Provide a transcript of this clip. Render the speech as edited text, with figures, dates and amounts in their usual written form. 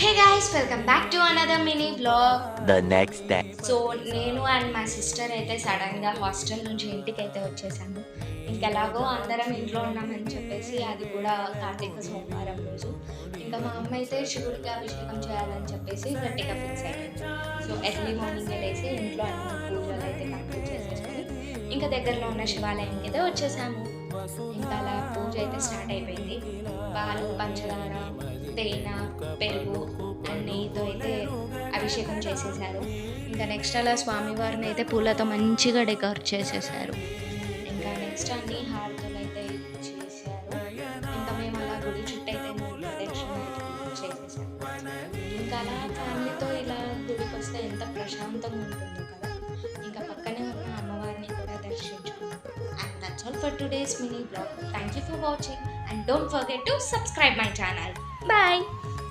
Hey guys, welcome back to another mini vlog. The next day. So నేను and మా sister అయితే సడన్గా hostel నుంచి ఇంటికి అయితే వచ్చేసాము. ఇంకెలాగో అందరం ఇంట్లో ఉన్నామని చెప్పేసి, అది కూడా కార్తీక సోమవారం రోజు ఇంకా మా అమ్మ అయితే శివుడికి అభిషేకం చేయాలని చెప్పేసి గట్టిగా ఫిక్స్ అయిపోయింది. సో ఎర్లీ మార్నింగ్ లేసి ఇంట్లో అన్ని పూజలు అయితే కంప్లీట్ చేసేసుకొని ఇంకా దగ్గరలో ఉన్న శివాలయంకి అయితే వచ్చేసాము. ఇంకా అలా పూజ అయితే స్టార్ట్ అయిపోయింది. పాలు, పంచదార, తేనె, పెరుగు అండ్ నెయ్యితో అయితే అభిషేకం చేసేసారు. ఇంకా నెక్స్ట్ అలా స్వామివారిని అయితే పూలతో మంచిగా డెకరేట్ చేసేసారు. ఇంకా నెక్స్ట్ అన్ని హారతులు అయితే చేశారు. ఇంకా మేము అలా గుడి చుట్టూ అయితే ప్రదక్షిణ చేసేసాము. ఇంకా అలా ఫ్యామిలీతో ఇలా గుడికి వస్తే ఎంత ప్రశాంతంగా ఉంటుందో కదా. ఇంకా పక్కనే ఉన్న అమ్మవారిని కూడా దర్శించుకున్నాం. And that's all for today's mini vlog. Thank you for watching and don't forget to subscribe my channel. Bye.